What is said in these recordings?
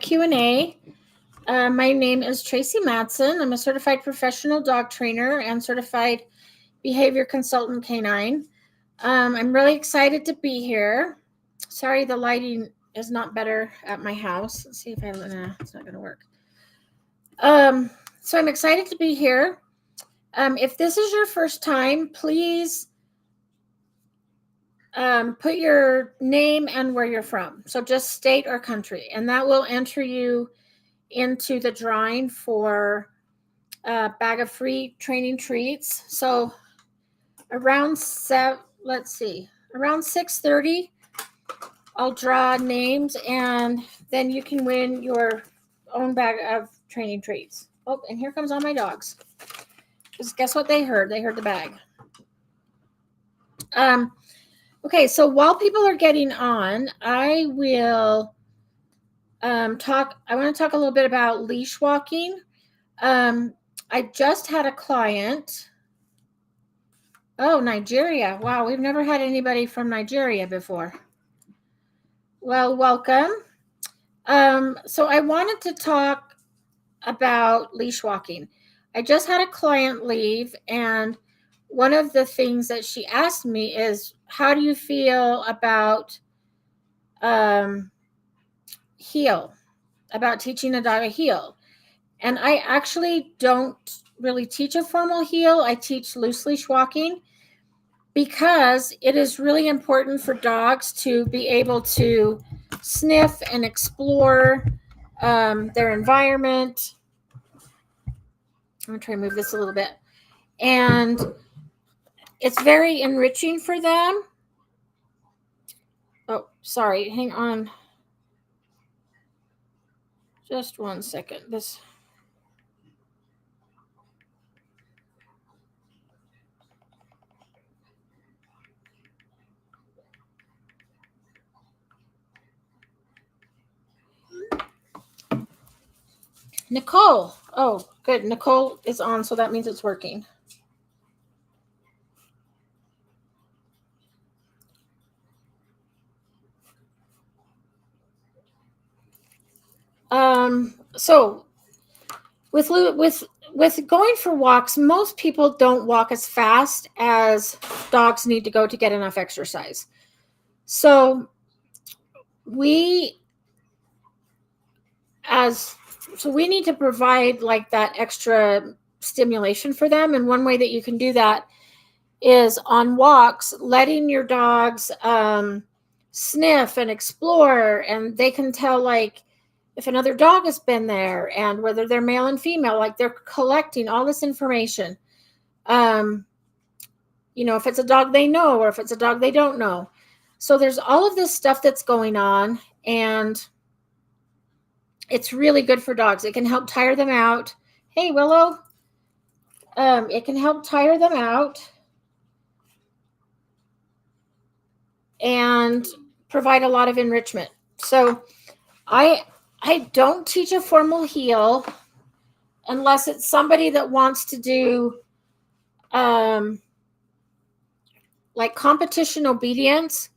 Q&A. My name is Tracy Madsen. I'm a certified professional dog trainer and certified behavior consultant canine. I'm really excited to be here. Sorry, the lighting is not better at my house. Let's see if it's not going to work. So I'm excited to be here. If this is your first time, please put your name and where you're from. So just state or country, and that will enter you into the drawing for a bag of free training treats. So around 6:30, I'll draw names, and then you can win your own bag of training treats. Oh, and here comes all my dogs. Because guess what they heard? They heard the bag. Okay, so while people are getting on, I will I want to talk a little bit about leash walking. I just had a client. Oh, Nigeria. Wow, we've never had anybody from Nigeria before. Well, welcome. So I wanted to talk about leash walking. I just had a client leave, and one of the things that she asked me is, how do you feel about heel, about teaching a dog a heel? And I actually don't really teach a formal heel. I teach loose leash walking because it is really important for dogs to be able to sniff and explore their environment. I'm going to try to move this a little bit. And it's very enriching for them. Oh, sorry. Hang on. Just one second. Nicole. Oh, good. Nicole is on, so that means it's working. So with going for walks, most people don't walk as fast as dogs need to go to get enough exercise. So we need to provide like that extra stimulation for them. And one way that you can do that is on walks, letting your dogs sniff and explore, and they can tell like if another dog has been there and whether they're male and female, like they're collecting all this information. If it's a dog they know or if it's a dog they don't know. So there's all of this stuff that's going on, and it's really good for dogs. It can help tire them out. Hey, Willow. It can help tire them out and provide a lot of enrichment. So I don't teach a formal heel unless it's somebody that wants to do like competition obedience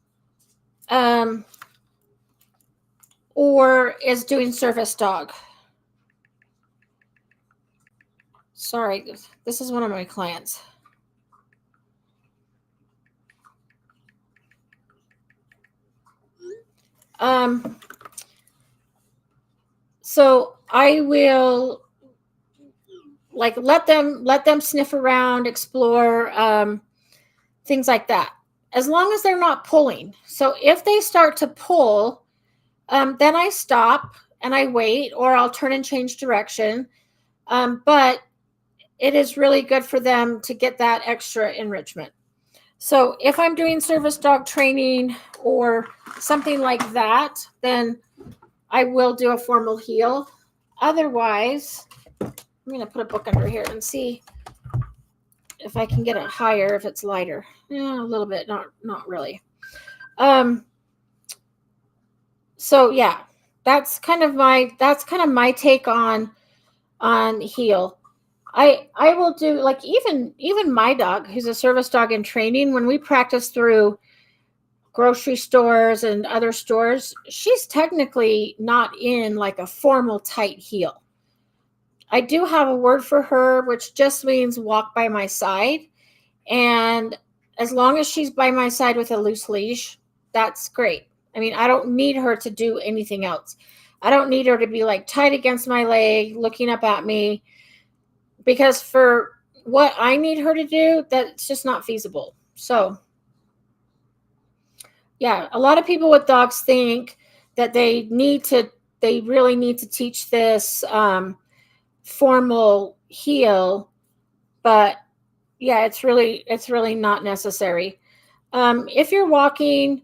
or is doing service dog. Sorry, this is one of my clients. So I will like let them sniff around, explore, things like that, as long as they're not pulling. So if they start to pull, then I stop and I wait, or I'll turn and change direction. But it is really good for them to get that extra enrichment. So if I'm doing service dog training or something like that, then I will do a formal heel. Otherwise, I'm going to put a book under here and see if I can get it higher, if it's lighter. Yeah, a little bit, not really. So yeah, that's kind of my take on heel. I will do, like, even my dog, who's a service dog in training, when we practice through grocery stores and other stores, she's technically not in like a formal tight heel. I do have a word for her, which just means walk by my side. And as long as she's by my side with a loose leash, that's great. I mean, I don't need her to do anything else. I don't need her to be like tight against my leg, looking up at me, because for what I need her to do, that's just not feasible. So, yeah, a lot of people with dogs think that they really need to teach this formal heel, but yeah, it's really not necessary. If you're walking,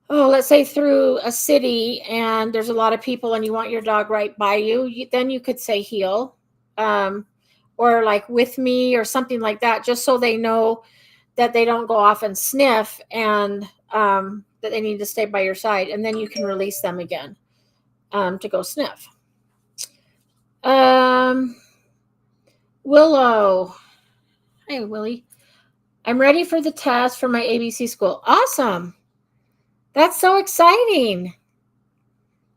let's say through a city and there's a lot of people and you want your dog right by you, then you could say heel, or like with me or something like that, just so they know that they don't go off and sniff, and that they need to stay by your side, and then you can release them again to go sniff. Willow. Hey, Willie. I'm ready for the test for my ABC school. Awesome. That's so exciting.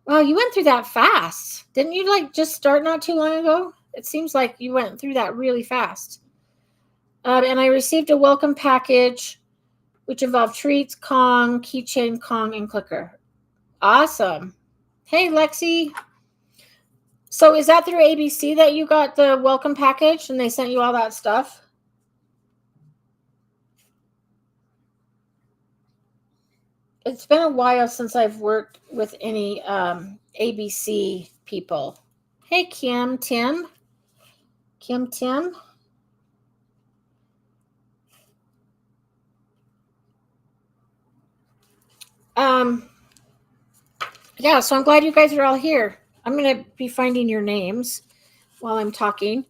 Wow, you went through that fast. Didn't you like just start not too long ago? It seems like you went through that really fast. And I received a welcome package, which involved treats, Kong, keychain, Kong, and clicker. Awesome. Hey, Lexi. So is that through ABC that you got the welcome package and they sent you all that stuff? It's been a while since I've worked with any ABC people. Hey, Kim, Tim. Yeah, so I'm glad you guys are all here. I'm going to be finding your names while I'm talking.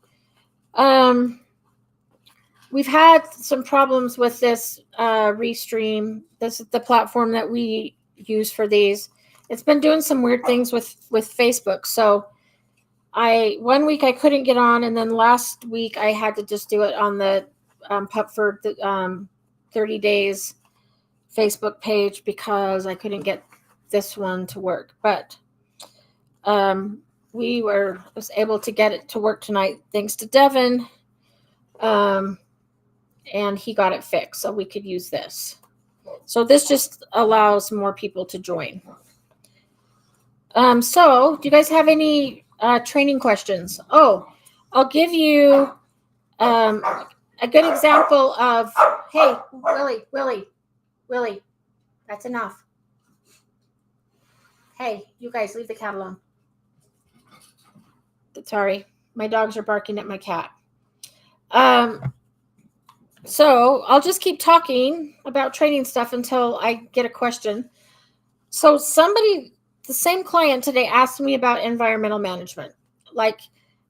We've had some problems with this Restream. This is the platform that we use for these. It's been doing some weird things with Facebook. So 1 week I couldn't get on, and then last week I had to just do it on the Pupford 30 days Facebook page because I couldn't get this one to work. But was able to get it to work tonight thanks to Devin. And he got it fixed, so we could use this. So this just allows more people to join. So do you guys have any training questions? Oh, I'll give you a good example of, hey, Willie, that's enough. Hey, you guys, leave the cat alone. Sorry, my dogs are barking at my cat. So I'll just keep talking about training stuff until I get a question. So the same client today asked me about environmental management. Like,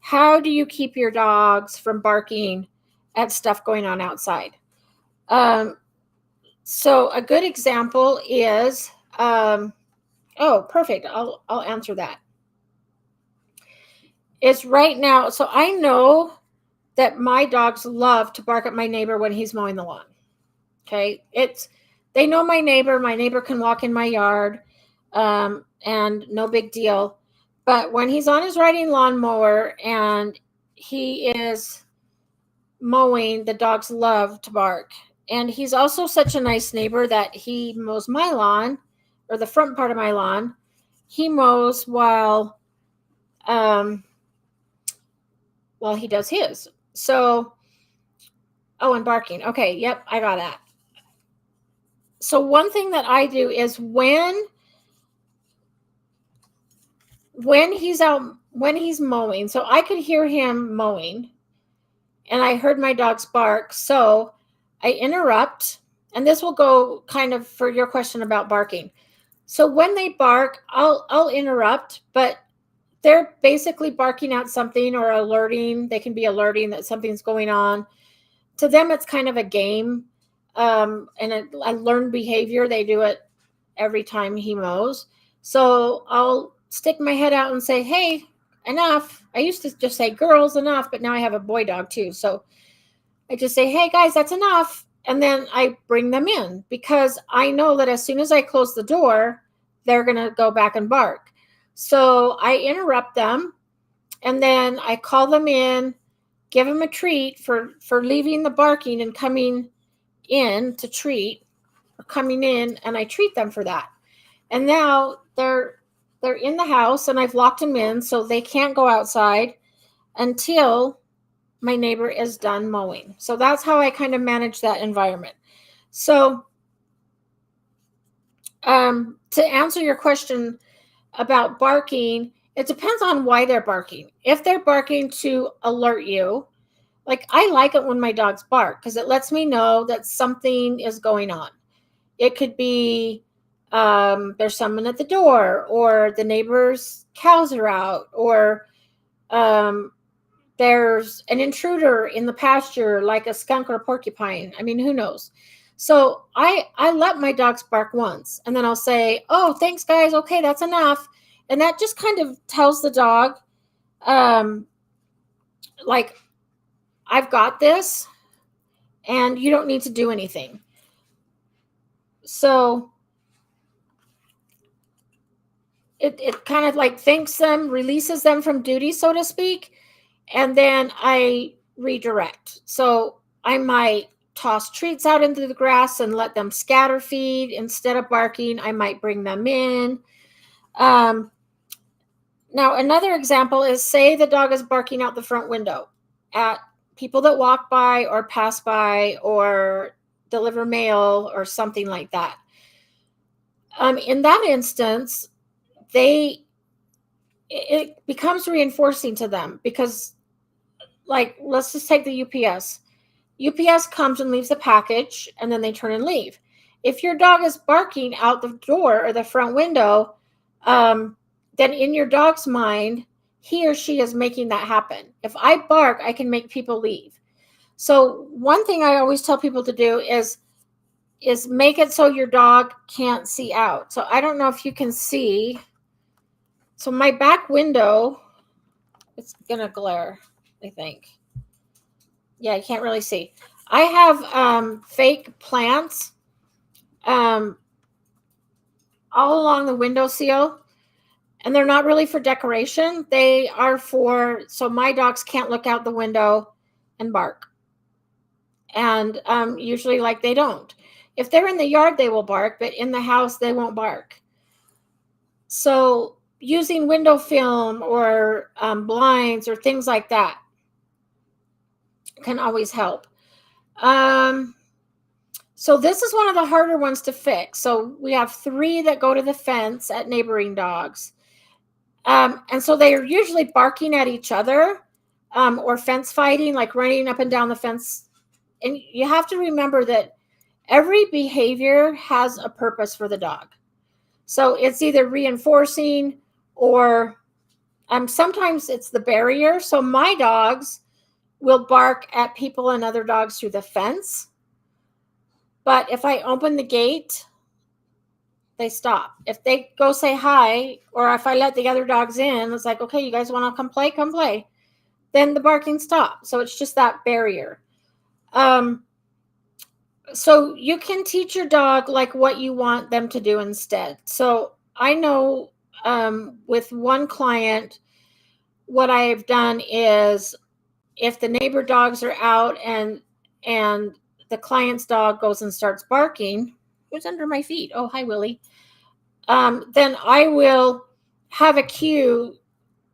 how do you keep your dogs from barking at stuff going on outside? So a good example is, perfect. I'll answer that. It's right now. So I know that my dogs love to bark at my neighbor when he's mowing the lawn. Okay. They know my neighbor. My neighbor can walk in my yard, and no big deal. But when he's on his riding lawnmower and he is mowing, the dogs love to bark. And he's also such a nice neighbor that he mows my lawn, or the front part of my lawn. He mows while he does his. So, and barking. Okay, yep, I got that. So one thing that I do is when he's mowing, so I could hear him mowing and I heard my dogs bark. So I interrupt, and this will go kind of for your question about barking. So when they bark, I'll interrupt, but they're basically barking out something or alerting. They can be alerting that something's going on. To them, it's kind of a game, and a learned behavior. They do it every time he mows. So I'll stick my head out and say, hey, enough. I used to just say, girls, enough, but now I have a boy dog too. So I just say, hey, guys, that's enough. and then I bring them in because I know that as soon as I close the door, they're going to go back and bark. So I interrupt them, and then I call them in, give them a treat for leaving the barking and coming in to treat, or coming in, and I treat them for that. And now they're in the house, and I've locked them in so they can't go outside until my neighbor is done mowing. So that's how I kind of manage that environment. So to answer your question about barking, it depends on why they're barking. If they're barking to alert you, like I like it when my dogs bark because it lets me know that something is going on. It could be there's someone at the door, or the neighbor's cows are out, or there's an intruder in the pasture, like a skunk or a porcupine. I mean, who knows? So I let my dogs bark once, and then I'll say, "Oh, thanks, guys. Okay, that's enough." And that just kind of tells the dog, like, I've got this, and you don't need to do anything. So it kind of like thanks them, releases them from duty, so to speak, and then I redirect. So I might toss treats out into the grass and let them scatter feed instead of barking. I might bring them in. Now, another example is, say the dog is barking out the front window at people that walk by or pass by or deliver mail or something like that. In that instance, it becomes reinforcing to them because, like, let's just take the UPS. UPS comes and leaves a package, and then they turn and leave. If your dog is barking out the door or the front window, then in your dog's mind, he or she is making that happen. If I bark, I can make people leave. So one thing I always tell people to do is make it so your dog can't see out. So I don't know if you can see. So my back window, it's going to glare, I think. Yeah, you can't really see. I have fake plants all along the windowsill, and they're not really for decoration. They are for, so my dogs can't look out the window and bark. And usually, like, they don't. If they're in the yard, they will bark, but in the house, they won't bark. So using window film or blinds or things like that can always help. So this is one of the harder ones to fix. So we have 3 that go to the fence at neighboring dogs. And so they are usually barking at each other or fence fighting, like running up and down the fence. And you have to remember that every behavior has a purpose for the dog. So it's either reinforcing or sometimes it's the barrier. So my dogs will bark at people and other dogs through the fence. But if I open the gate, they stop. If they go say hi, or if I let the other dogs in, it's like, okay, you guys want to come play? Come play. Then the barking stops. So it's just that barrier. So you can teach your dog like what you want them to do instead. So I know with one client, what I've done is if the neighbor dogs are out and the client's dog goes and starts barking, who's under my feet? Oh, hi, Willie. Then I will have a cue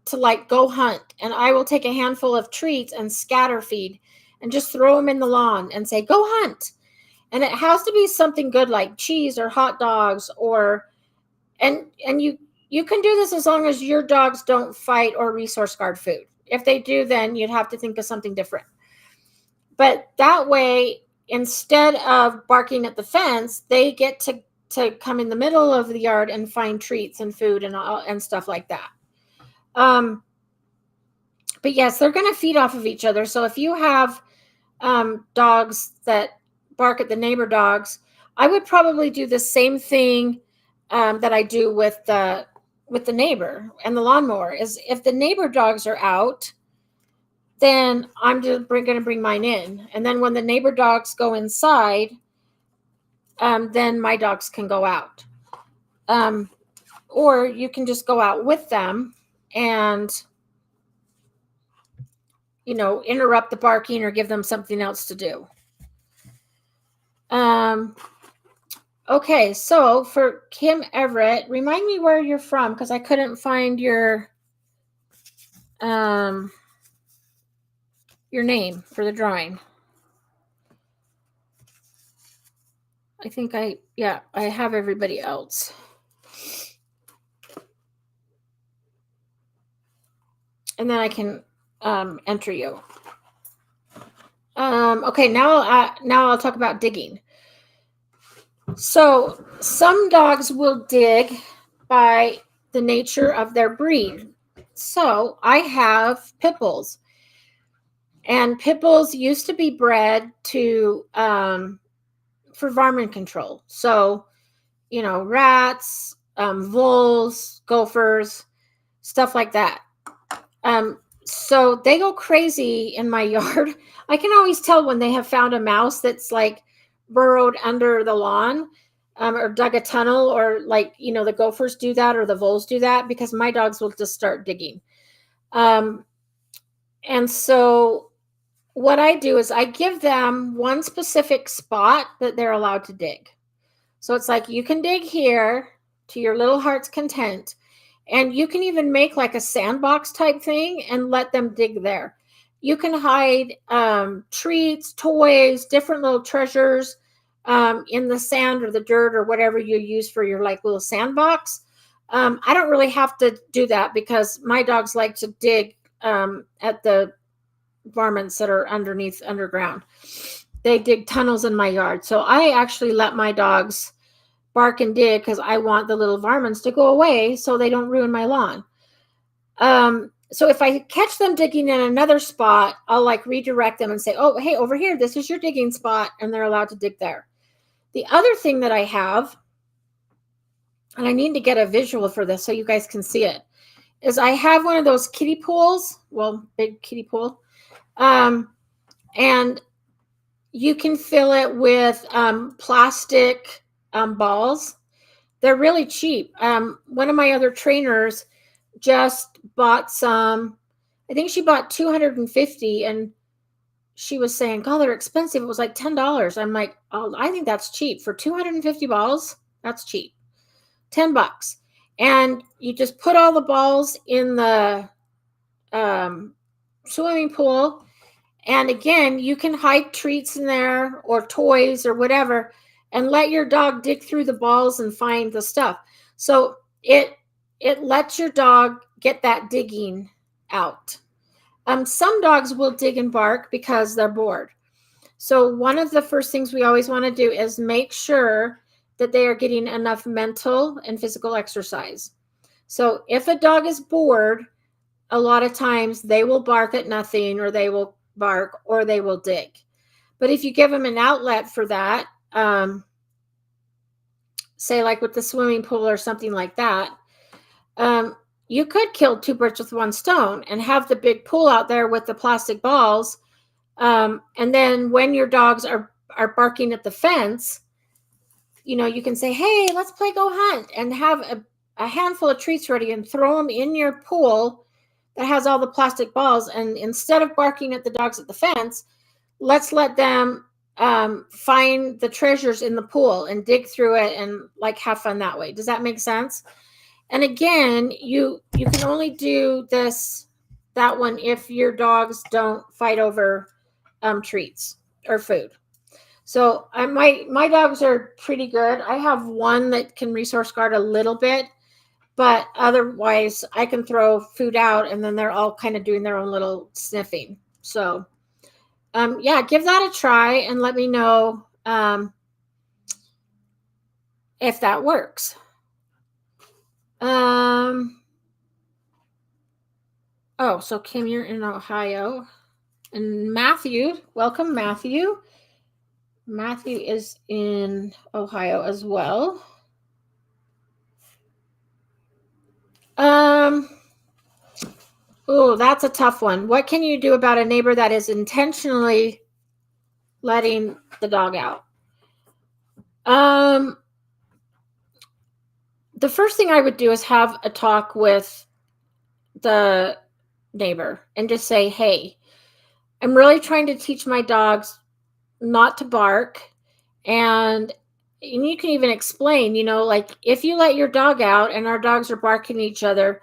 to, like, go hunt, and I will take a handful of treats and scatter feed and just throw them in the lawn and say, go hunt. And it has to be something good like cheese or hot dogs and you can do this as long as your dogs don't fight or resource guard food. If they do, then you'd have to think of something different. But that way, instead of barking at the fence, they get to come in the middle of the yard and find treats and food and stuff like that. But yes, they're going to feed off of each other. So if you have dogs that bark at the neighbor dogs, I would probably do the same thing that I do with the neighbor and the lawnmower. Is if the neighbor dogs are out, then I'm just going to bring mine in. And then when the neighbor dogs go inside, then my dogs can go out. Or you can just go out with them and, interrupt the barking or give them something else to do. Okay, so for Kim Everett, remind me where you're from because I couldn't find your name for the drawing. I think I have everybody else. And then I can enter you. Okay, now I'll talk about digging. So some dogs will dig by the nature of their breed. So I have pit bulls. And pit bulls used to be bred to for varmint control. So, rats, voles, gophers, stuff like that. So they go crazy in my yard. I can always tell when they have found a mouse that's like burrowed under the lawn, or dug a tunnel, or the gophers do that or the voles do that, because my dogs will just start digging. And so what I do is I give them one specific spot that they're allowed to dig. So it's like, you can dig here to your little heart's content. And you can even make like a sandbox type thing and let them dig there. You can hide treats, toys, different little treasures in the sand or the dirt or whatever you use for your little sandbox. I don't really have to do that because my dogs like to dig at the varmints that are underground. They dig tunnels in my yard. So I actually let my dogs bark and dig because I want the little varmints to go away so they don't ruin my lawn. So if I catch them digging in another spot, I'll redirect them and say, oh, hey, over here, this is your digging spot, and they're allowed to dig there. The other thing that I have, and I need to get a visual for this so you guys can see it, is I have one of those kiddie pools, big kiddie pool, and you can fill it with plastic balls. They're really cheap. One of my other trainers just bought some. I think she bought 250, and she was saying, God, they're expensive. It was like $10. I'm like, oh, I think that's cheap. For 250 balls, that's cheap. $10. And you just put all the balls in the swimming pool. And again, you can hide treats in there or toys or whatever, and let your dog dig through the balls and find the stuff. So it lets your dog get that digging out. Some dogs will dig and bark because they're bored. So one of the first things we always want to do is make sure that they are getting enough mental and physical exercise. So if a dog is bored, a lot of times they will bark at nothing, or they will bark, or they will dig. But if you give them an outlet for that, say like with the swimming pool or something like that, you could kill two birds with one stone and have the big pool out there with the plastic balls. And then when your dogs are barking at the fence, you can say, hey, let's play go hunt, and have a handful of treats ready and throw them in your pool that has all the plastic balls. And instead of barking at the dogs at the fence, let's let them find the treasures in the pool and dig through it and have fun that way. Does that make sense? And again, you can only do that one if your dogs don't fight over treats or food. So my dogs are pretty good. I have one that can resource guard a little bit, but otherwise I can throw food out and then they're all kind of doing their own little sniffing. So give that a try and let me know if that works. So Kim, you're in Ohio. And Matthew, welcome, Matthew. Matthew is in Ohio as well. Oh, that's a tough one. What can you do about a neighbor that is intentionally letting the dog out? Um, the first thing I would do is have a talk with the neighbor and just say, hey, I'm really trying to teach my dogs not to bark. And you can even explain, like if you let your dog out and our dogs are barking at each other,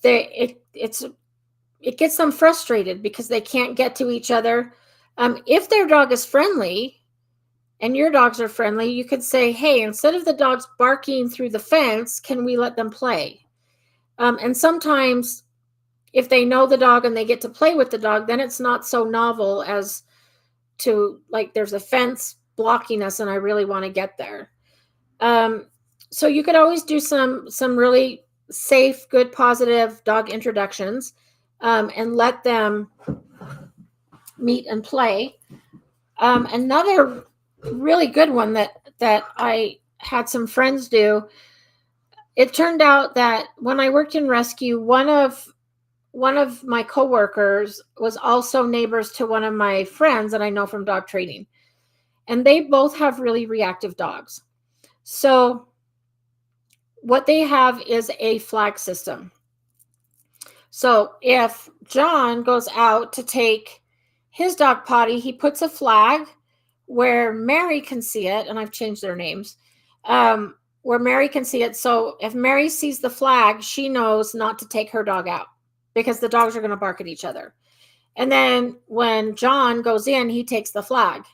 it gets them frustrated because they can't get to each other. If their dog is friendly and your dogs are friendly, you could say, hey, instead of the dogs barking through the fence, can we let them play? And sometimes if they know the dog and they get to play with the dog, then it's not so novel as to like there's a fence blocking us and I really want to get there. So you could always do some really safe, good, positive dog introductions, and let them meet and play. Another really good one that I had some friends do. It turned out that when I worked in rescue, one of my coworkers was also neighbors to one of my friends that I know from dog training, and they both have really reactive dogs. So what they have is a flag system. So if John goes out to take his dog potty, he puts a flag where Mary can see it, and I've changed their names, where Mary can see it. So if Mary sees the flag, she knows not to take her dog out because the dogs are going to bark at each other. And then when John goes in, he takes the flag.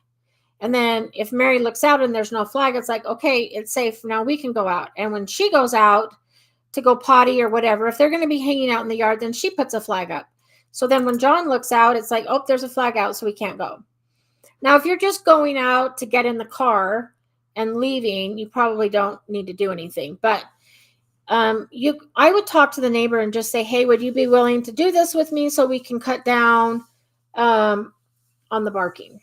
And then if Mary looks out and there's no flag, it's like, okay, it's safe. Now we can go out. And when she goes out to go potty or whatever, if they're going to be hanging out in the yard, then she puts a flag up. So then when John looks out, it's like, oh, there's a flag out, so we can't go. Now, if you're just going out to get in the car and leaving, you probably don't need to do anything. But I would talk to the neighbor and just say, hey, would you be willing to do this with me so we can cut down on the barking?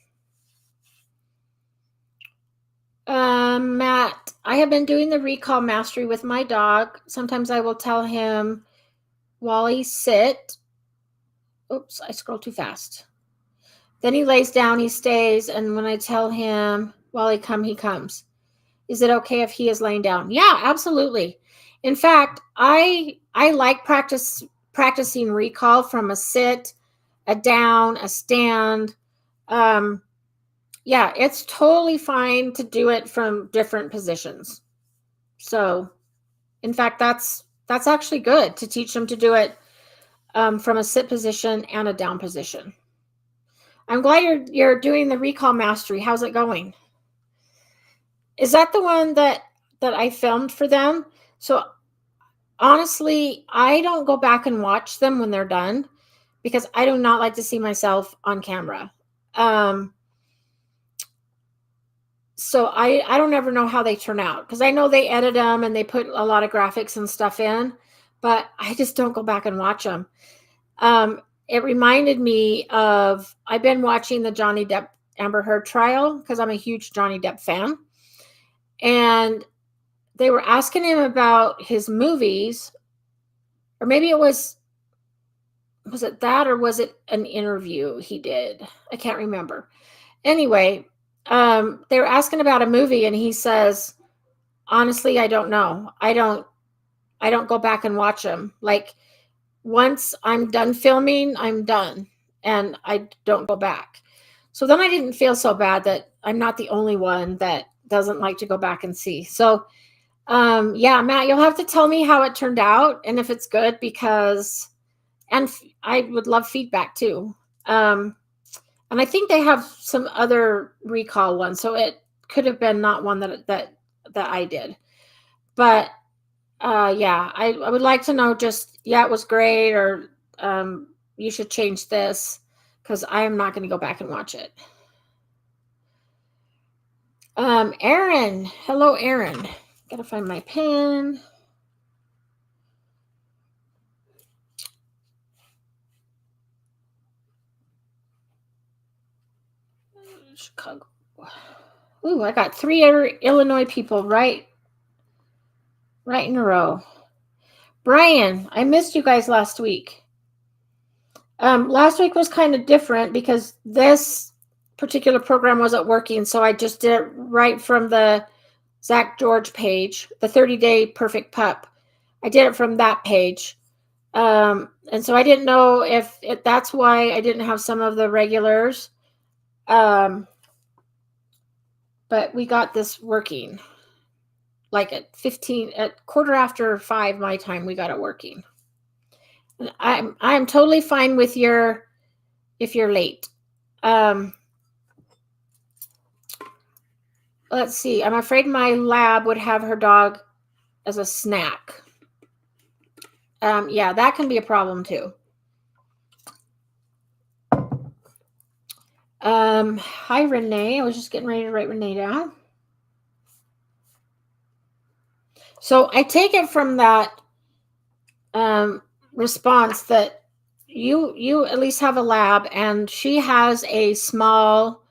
Matt, I have been doing the recall mastery with my dog. Sometimes I will tell him, Wally, sit. Oops, I scrolled too fast. Then he lays down, he stays, and when I tell him, Wally, come, he comes. Is it okay if he is laying down? Yeah, absolutely. In fact, I like practicing recall from a sit, a down, a stand. Yeah, it's totally fine to do it from different positions. So, in fact, that's actually good to teach them to do it from a sit position and a down position. I'm glad you're doing the recall mastery. How's it going? Is that the one that I filmed for them? So honestly, I don't go back and watch them when they're done because I do not like to see myself on camera. So I don't ever know how they turn out because I know they edit them and they put a lot of graphics and stuff in, but I just don't go back and watch them. It reminded me of, I've been watching the Johnny Depp Amber Heard trial because I'm a huge Johnny Depp fan. And they were asking him about his movies, or maybe was it that, or was it an interview he did? I can't remember. Anyway, they were asking about a movie and he says, honestly, I don't know. I don't go back and watch them. Like once I'm done filming, I'm done and I don't go back. So then I didn't feel so bad that I'm not the only one that doesn't like to go back and see. So yeah, Matt, you'll have to tell me how it turned out and if it's good and I would love feedback too. And I think they have some other recall ones, so it could have been not one that I did. But yeah, I would like to know just, yeah, it was great, or you should change this, because I am not going to go back and watch it. Aaron. Hello, Aaron. Gotta find my pen. Chicago. Ooh, I got 3 Illinois people right in a row. Brian, I missed you guys last week. Last week was kind of different because this particular program wasn't working, so I just did it right from the Zach George page, the 30-day perfect pup. I did it from that page. And so I didn't know if that's why I didn't have some of the regulars. But we got this working. Like at 5:15 my time, we got it working. And I'm totally fine with if you're late. Let's see. I'm afraid my lab would have her dog as a snack. Yeah, that can be a problem too. Hi, Renee. I was just getting ready to write Renee down. So I take it from that response that you at least have a lab, and she has a small,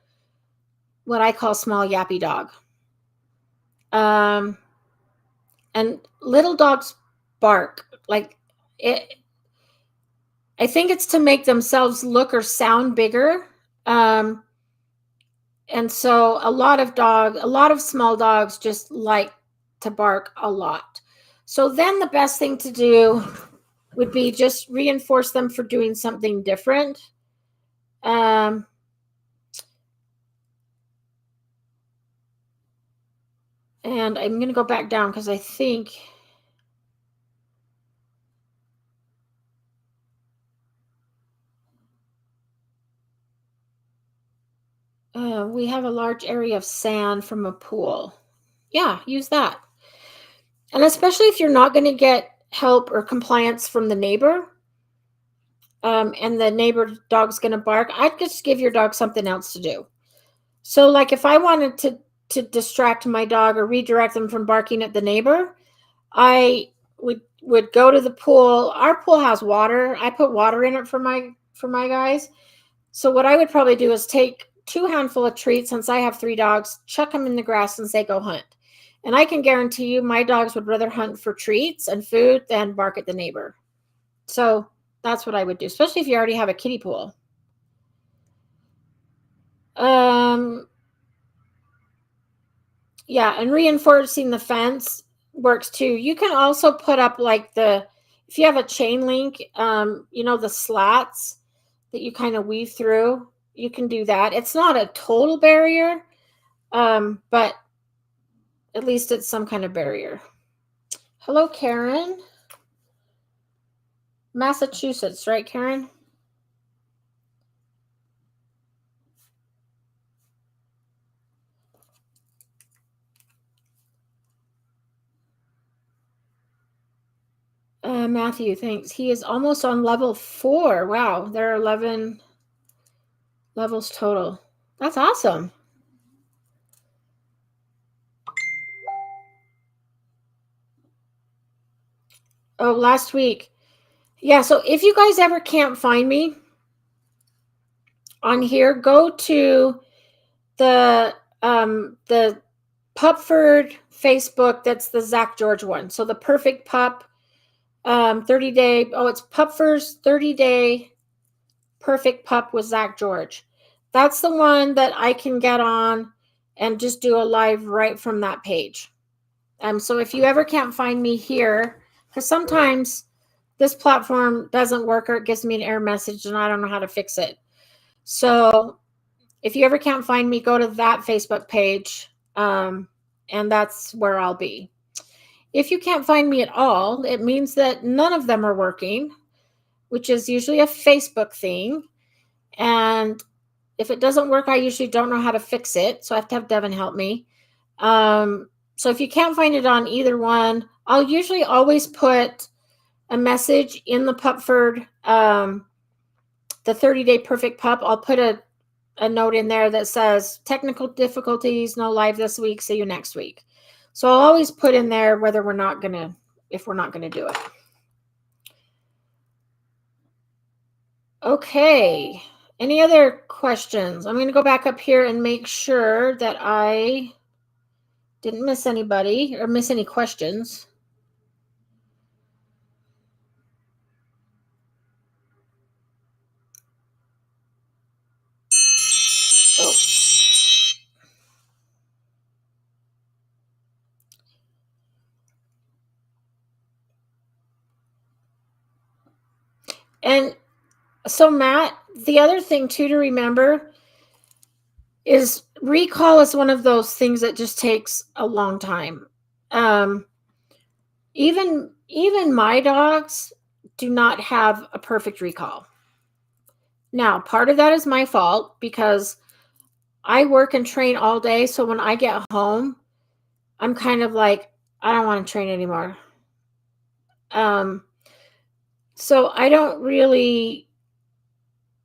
what I call small yappy dog. And little dogs bark like it. I think it's to make themselves look or sound bigger. And so a lot of small dogs just like to bark a lot. So then the best thing to do would be just reinforce them for doing something different. And I'm going to go back down because I think we have a large area of sand from a pool. Yeah, use that. And especially if you're not going to get help or compliance from the neighbor, and the neighbor dog's going to bark, I'd just give your dog something else to do. So like if I wanted to distract my dog or redirect them from barking at the neighbor, I would go to the pool. Our pool has water. I put water in it for my guys. So what I would probably do is take 2 handful of treats, since I have 3 dogs, chuck them in the grass and say, go hunt. And I can guarantee you my dogs would rather hunt for treats and food than bark at the neighbor. So that's what I would do, especially if you already have a kiddie pool. Yeah, and reinforcing the fence works too. You can also put up like if you have a chain link, the slats that you kind of weave through, you can do that. It's not a total barrier, but at least it's some kind of barrier. Hello, Karen. Massachusetts, right, Karen? Matthew, thanks. He is almost on level 4. Wow, there are 11 levels total. That's awesome. Oh, last week. Yeah, so if you guys ever can't find me on here, go to the Pupford Facebook. That's the Zach George one. So the Perfect Pup 30-day. Oh, it's Pupford's 30-day Perfect Pup with Zach George. That's the one that I can get on and just do a live right from that page. So if you ever can't find me here, because sometimes this platform doesn't work or it gives me an error message and I don't know how to fix it. So if you ever can't find me, go to that Facebook page, and that's where I'll be. If you can't find me at all, it means that none of them are working, which is usually a Facebook thing. And if it doesn't work, I usually don't know how to fix it. So I have to have Devin help me. So if you can't find it on either one, I'll usually always put a message in the Pupford, the 30-day perfect pup. I'll put a note in there that says technical difficulties, no live this week, see you next week. So I'll always put in there whether if we're not gonna do it. Okay. Any other questions? I'm going to go back up here and make sure that I didn't miss anybody or miss any questions. And so, Matt, the other thing too to remember is recall is one of those things that just takes a long time. Um, even my dogs do not have a perfect recall. Now, part of that is my fault because I work and train all day. So when I get home, I'm kind of like, I don't want to train anymore. Um, so I don't really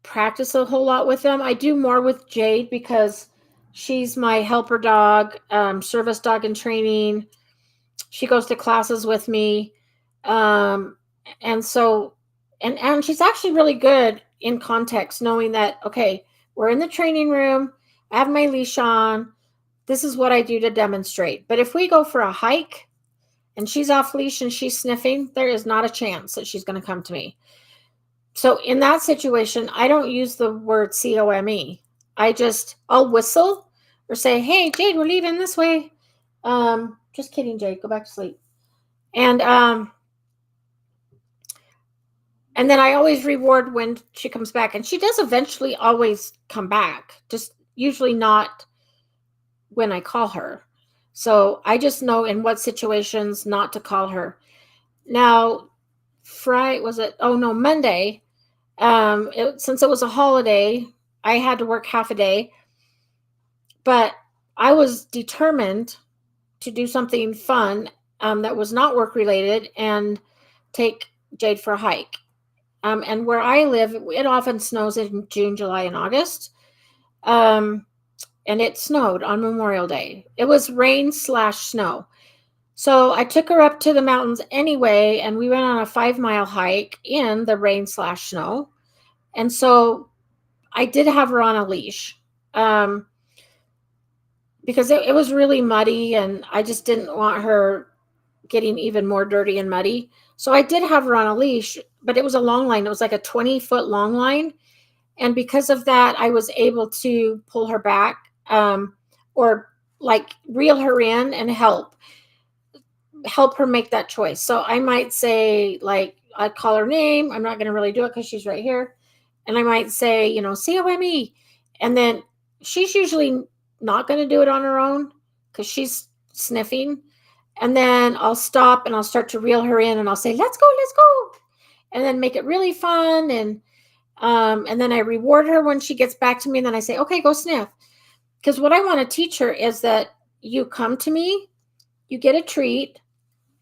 practice a whole lot with them. I do more with Jade because she's my helper dog, service dog in training. She goes to classes with me. Um, and so, and she's actually really good in context, knowing that, okay, we're in the training room. I have my leash on. This is what I do to demonstrate. But if we go for a hike and she's off leash and she's sniffing, there is not a chance that she's going to come to me. So in that situation, I don't use the word COME. I'll whistle or say, hey, Jade, we're leaving this way. Just kidding, Jade, go back to sleep. And then I always reward when she comes back. And she does eventually always come back, just usually not when I call her. So I just know in what situations not to call her. Now, Monday, since it was a holiday, I had to work half a day, but I was determined to do something fun that was not work related and take Jade for a hike. And where I live, it often snows in June, July, and August. And it snowed on Memorial Day. It was rain/snow. So I took her up to the mountains anyway, and we went on a 5-mile hike in the rain/snow. And so I did have her on a leash because it was really muddy, and I just didn't want her getting even more dirty and muddy. So I did have her on a leash, but it was a long line. It was like a 20-foot long line. And because of that, I was able to pull her back or like reel her in and help her make that choice. So I might say, like, I'd call her name. I'm not going to really do it because she's right here. And I might say, COME. And then she's usually not going to do it on her own because she's sniffing. And then I'll stop and I'll start to reel her in and I'll say, let's go, let's go. And then make it really fun. And then I reward her when she gets back to me. And then I say, okay, go sniff. Because what I want to teach her is that you come to me, you get a treat,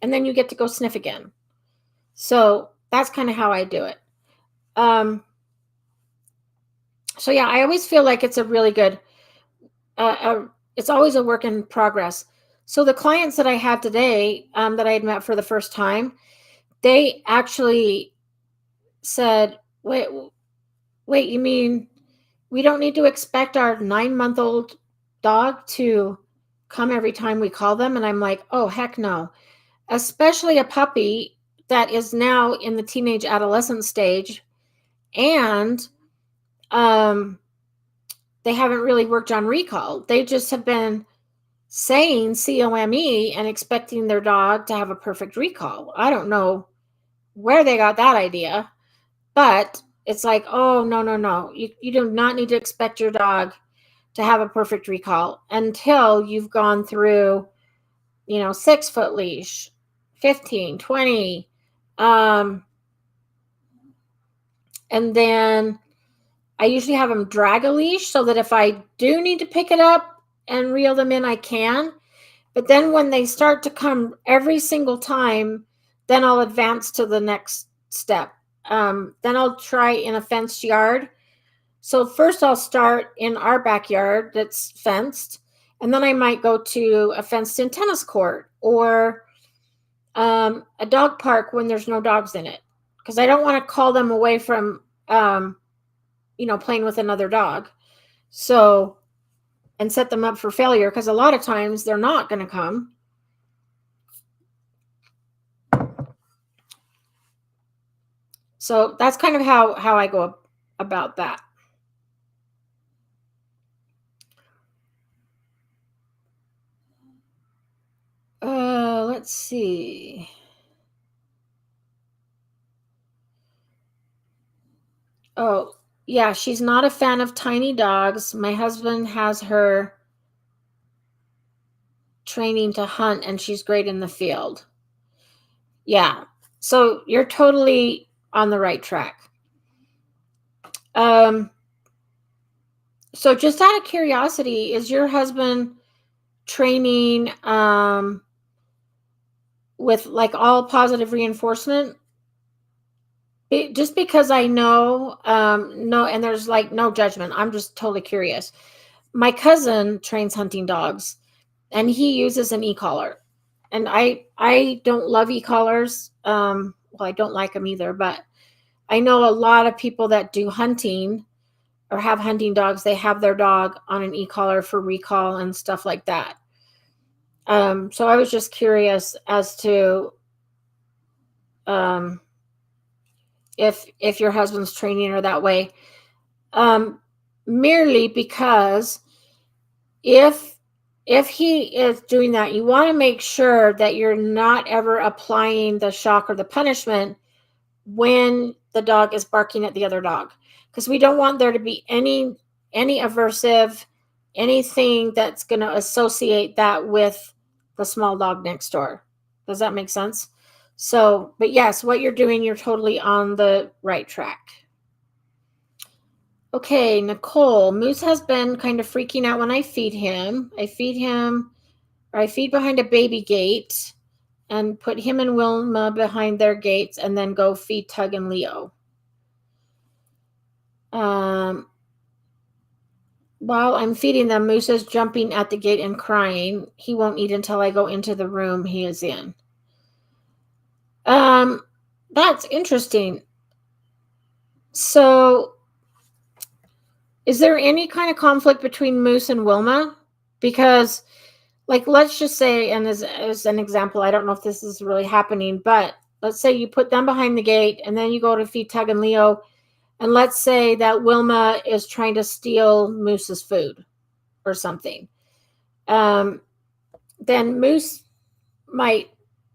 and then you get to go sniff again. So that's kind of how I do it. So yeah, I always feel like it's a really good, it's always a work in progress. So the clients that I had today that I had met for the first time, they actually said, wait, you mean we don't need to expect our 9-month-old dog to come every time we call them? And I'm like, oh, heck no. Especially a puppy that is now in the teenage adolescent stage, and they haven't really worked on recall. They just have been saying COME and expecting their dog to have a perfect recall. I don't know where they got that idea, but it's like, oh, no. You do not need to expect your dog to have a perfect recall until you've gone through, 6-foot leash, 15, 20, and then I usually have them drag a leash so that if I do need to pick it up and reel them in, I can. But then when they start to come every single time, then I'll advance to the next step. Then I'll try in a fenced yard. So first I'll start in our backyard that's fenced, and then I might go to a fenced-in tennis court or a dog park when there's no dogs in it, because I don't want to call them away from playing with another dog. So, and set them up for failure, because a lot of times they're not going to come. So that's kind of how I go about that. Let's see. Oh, yeah, she's not a fan of tiny dogs. My husband has her training to hunt, and she's great in the field. Yeah. So you're totally on the right track. Um, so just out of curiosity, is your husband training with like all positive reinforcement? Just because I know, no, and there's like no judgment. I'm just totally curious. My cousin trains hunting dogs, and he uses an e-collar. And I don't love e-collars. Well, I don't like them either, but I know a lot of people that do hunting or have hunting dogs. They have their dog on an e-collar for recall and stuff like that. So I was just curious as to um, if your husband's training her that way, um, merely because if if he is doing that, you want to make sure that you're not ever applying the shock or the punishment when the dog is barking at the other dog, because we don't want there to be any aversive anything that's going to associate that with the small dog next door. Does that make sense? So, but yes, what you're doing, you're totally on the right track. Okay, Nicole, Moose has been kind of freaking out when I feed him. I feed behind a baby gate and put him and Wilma behind their gates and then go feed Tug and Leo. While I'm feeding them, Moose is jumping at the gate and crying. He won't eat until I go into the room he is in. That's interesting. So, is there any kind of conflict between Moose and Wilma? Because, like, let's just say, and as an example, I don't know if this is really happening, but let's say you put them behind the gate and then you go to feed Tug and Leo, and let's say that Wilma is trying to steal Moose's food or something. Then Moose might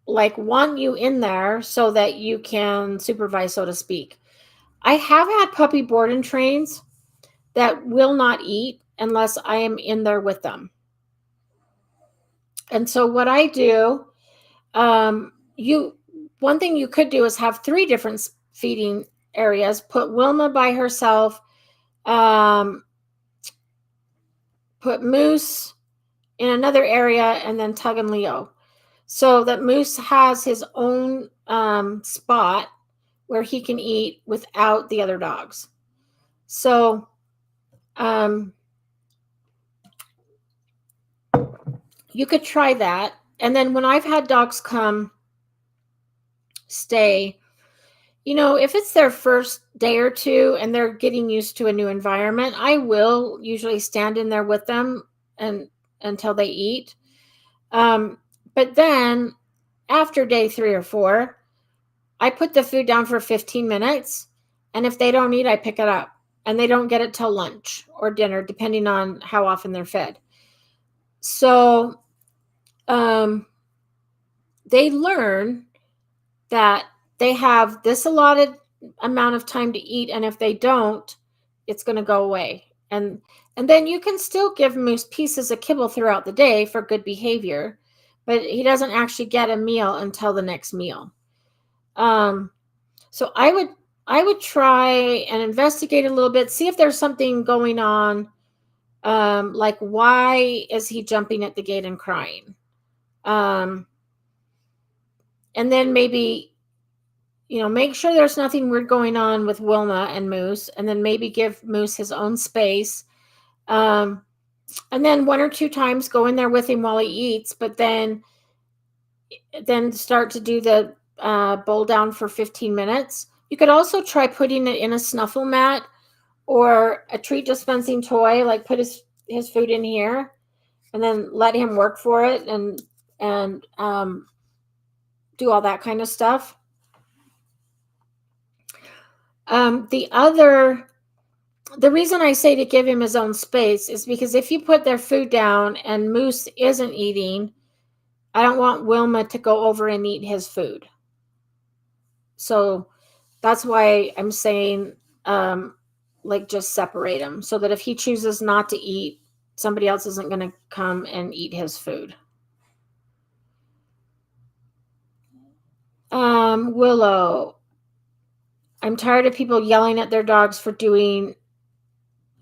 like want you in there so that you can supervise, so to speak. I have had puppy board and trains that will not eat unless I am in there with them. And so what I do, you one thing you could do is have 3 different feeding areas. Put Wilma by herself, put Moose in another area, and then Tug and Leo, so that Moose has his own spot where he can eat without the other dogs. So you could try that. And then when I've had dogs come stay, if it's their first day or two and they're getting used to a new environment, I will usually stand in there with them and until they eat. But then after day 3 or 4, I put the food down for 15 minutes. And if they don't eat, I pick it up. And they don't get it till lunch or dinner, depending on how often they're fed. So they learn that they have this allotted amount of time to eat. And if they don't, it's going to go away. And then you can still give Moose pieces of kibble throughout the day for good behavior, but he doesn't actually get a meal until the next meal. So I would try and investigate a little bit, see if there's something going on. Like, why is he jumping at the gate and crying? And then maybe, make sure there's nothing weird going on with Wilma and Moose, and then maybe give Moose his own space. And then 1 or 2 times go in there with him while he eats, but then start to do the bowl down for 15 minutes. You could also try putting it in a snuffle mat or a treat dispensing toy, like put his food in here and then let him work for it and do all that kind of stuff. The reason I say to give him his own space is because if you put their food down and Moose isn't eating, I don't want Wilma to go over and eat his food. So that's why I'm saying like just separate him so that if he chooses not to eat, somebody else isn't going to come and eat his food. Willow, I'm tired of people yelling at their dogs for doing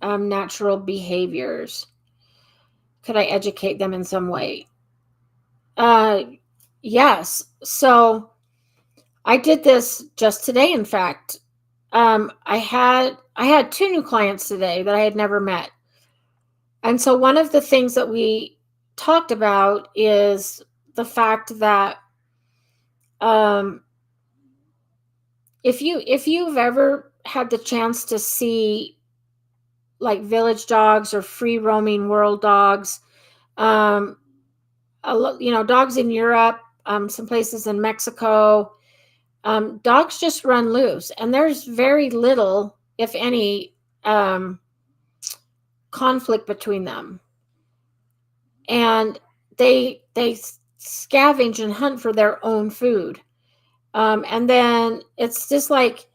natural behaviors. Could I educate them in some way? Uh, yes. So I did this just today. In fact, I had two new clients today that I had never met, and so one of the things that we talked about is the fact that um, if you've ever had the chance to see like village dogs or free roaming world dogs, um, dogs in Europe, some places in Mexico, dogs just run loose, and there's very little, if any, um, conflict between them, and they scavenge and hunt for their own food, and then it's just like,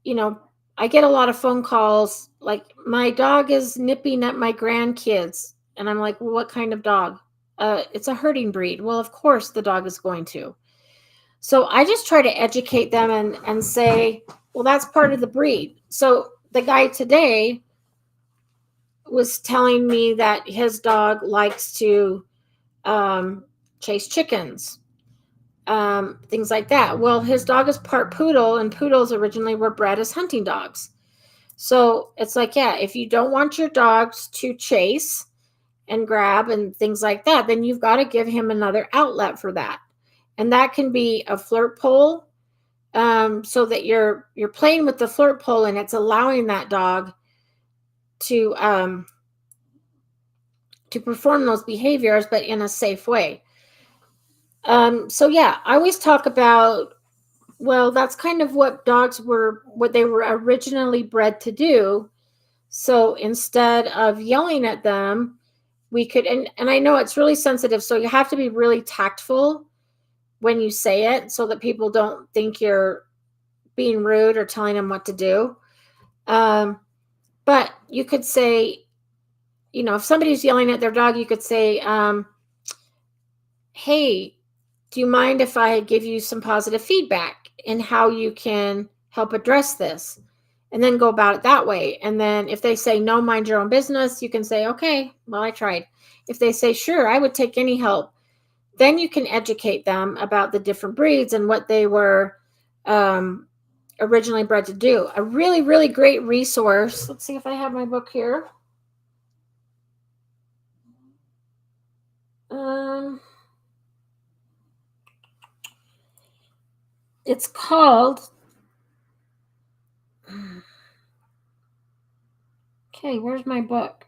you know, I get a lot of phone calls like, my dog is nipping at my grandkids. And I'm like, well, what kind of dog? It's a herding breed. Well, of course the dog is going to. So I just try to educate them and say, well, that's part of the breed. So the guy today was telling me that his dog likes to chase chickens, things like that. Well, his dog is part poodle, and poodles originally were bred as hunting dogs. So it's like, yeah, if you don't want your dogs to chase and grab and things like that, then you've got to give him another outlet for that. And that can be a flirt pole, so that you're playing with the flirt pole and it's allowing that dog to to perform those behaviors, but in a safe way. So yeah, I always talk about, well, that's kind of what what they were originally bred to do. So instead of yelling at them, we could, and I know it's really sensitive, so you have to be really tactful when you say it so that people don't think you're being rude or telling them what to do. Um, but you could say, if somebody's yelling at their dog, you could say, hey, do you mind if I give you some positive feedback in how you can help address this? And then go about it that way. And then if they say, no, mind your own business, you can say, okay, well, I tried. If they say, sure, I would take any help, then you can educate them about the different breeds and what they were originally bred to do. A really, really great resource. Let's see if I have my book here. It's called, okay, where's my book?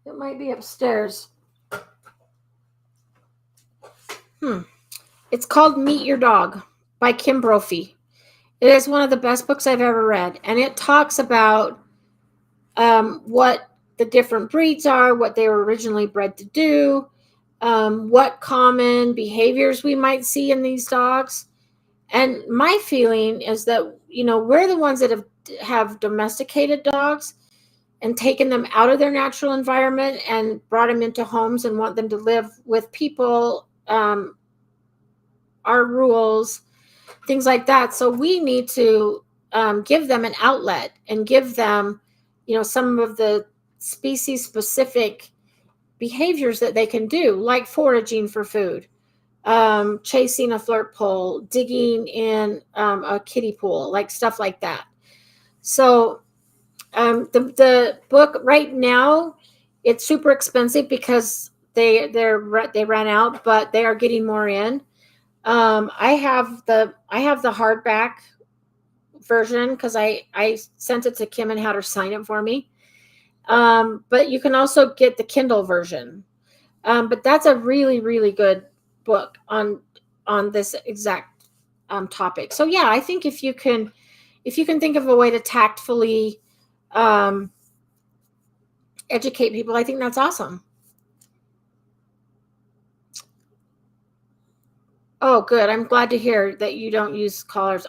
It might be upstairs. It's called Meet Your Dog by Kim Brophy. It is one of the best books I've ever read, and it talks about what the different breeds are, what they were originally bred to do, what common behaviors we might see in these dogs. And my feeling is that, we're the ones that have domesticated dogs and taken them out of their natural environment and brought them into homes and want them to live with people, our rules, things like that. So we need to give them an outlet and give them, some of the species specific behaviors that they can do, like foraging for food, chasing a flirt pole, digging in a kiddie pool, like stuff like that. So the book right now, it's super expensive because they ran out, but they are getting more in. I have the hardback version because I sent it to Kim and had her sign it for me. But you can also get the Kindle version. But that's a really, really good book on this exact topic. So yeah, I think if you can think of a way to tactfully educate people, I think that's awesome. Oh, good. I'm glad to hear that you don't use collars.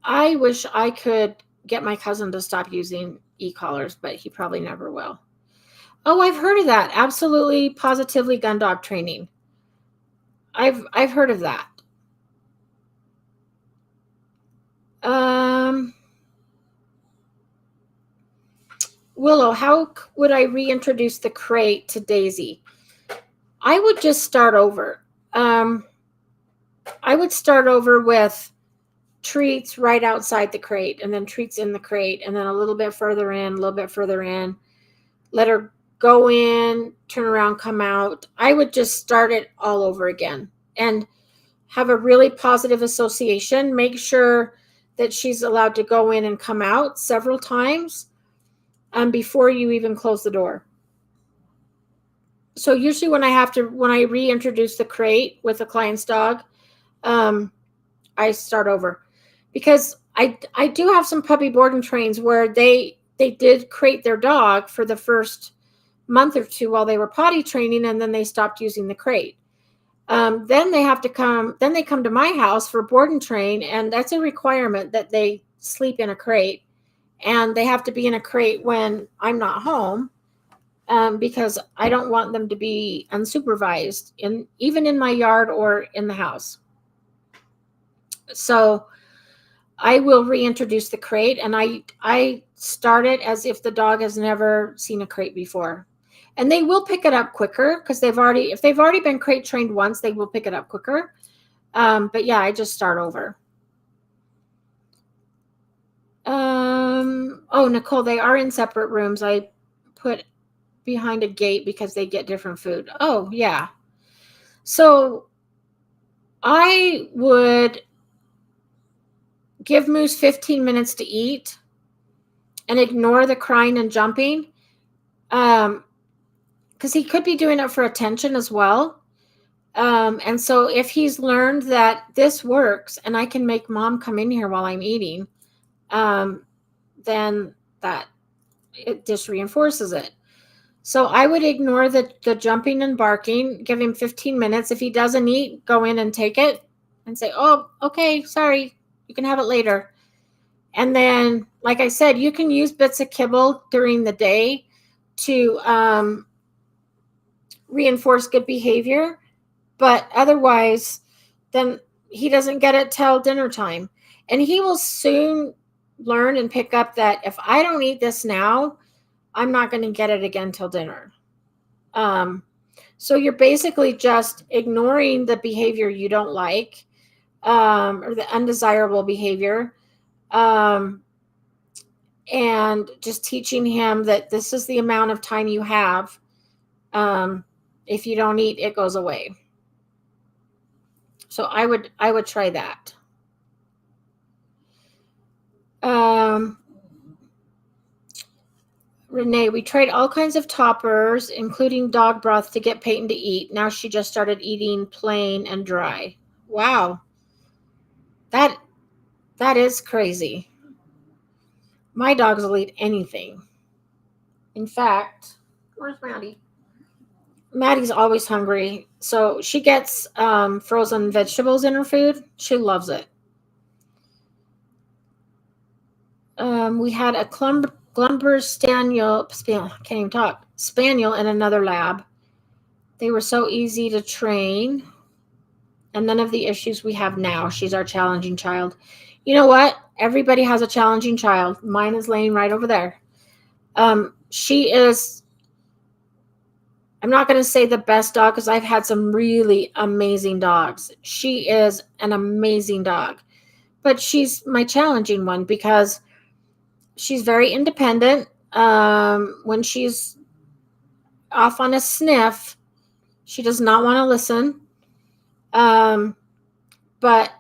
I wish I could get my cousin to stop using e-collars, but he probably never will. Oh, I've heard of that. Absolutely, positively gun dog training. I've heard of that. Willow, how would I reintroduce the crate to Daisy? I would just start over. I would start over with treats right outside the crate, and then treats in the crate, and then a little bit further in, a little bit further in. Let her go in, turn around, come out. I would just start it all over again and have a really positive association. Make sure that she's allowed to go in and come out several times before you even close the door. So usually when I reintroduce the crate with a client's dog, I start over, because I do have some puppy boarding trains where they did crate their dog for the first month or two while they were potty training, and then they stopped using the crate. Then they come to my house for board and train, and that's a requirement that they sleep in a crate, and they have to be in a crate when I'm not home, because I don't want them to be unsupervised even in my yard or in the house. So I will reintroduce the crate, and I start it as if the dog has never seen a crate before. And they will pick it up quicker because if they've already been crate trained once, they will pick it up quicker. But yeah, I just start over. Oh, Nicole, they are in separate rooms. I put behind a gate because they get different food. Oh, yeah. So I would give Moose 15 minutes to eat and ignore the crying and jumping. Because he could be doing it for attention as well. And so if he's learned that this works and I can make mom come in here while I'm eating, then it just reinforces it. So I would ignore the jumping and barking, give him 15 minutes. If he doesn't eat, go in and take it and say, oh, okay, sorry, you can have it later. And then, like I said, you can use bits of kibble during the day to reinforce good behavior. But otherwise, then he doesn't get it till dinner time. And he will soon learn and pick up that if I don't eat this now, I'm not going to get it again till dinner. So you're basically just ignoring the behavior you don't like, or the undesirable behavior, and just teaching him that this is the amount of time you have. If you don't eat, it goes away. So I would try that. Renee, we tried all kinds of toppers, including dog broth, to get Peyton to eat. Now she just started eating plain and dry. Wow. That is crazy. My dogs will eat anything. In fact, where's Maddie? Maddie's always hungry. So she gets frozen vegetables in her food. She loves it. We had a Glumber Spaniel, can't even talk, Spaniel in another lab. They were so easy to train, and none of the issues we have now. She's our challenging child. You know what? Everybody has a challenging child. Mine is laying right over there. She is, I'm not going to say the best dog because I've had some really amazing dogs. She is an amazing dog, but she's my challenging one because she's very independent. When she's off on a sniff, she does not want to listen. But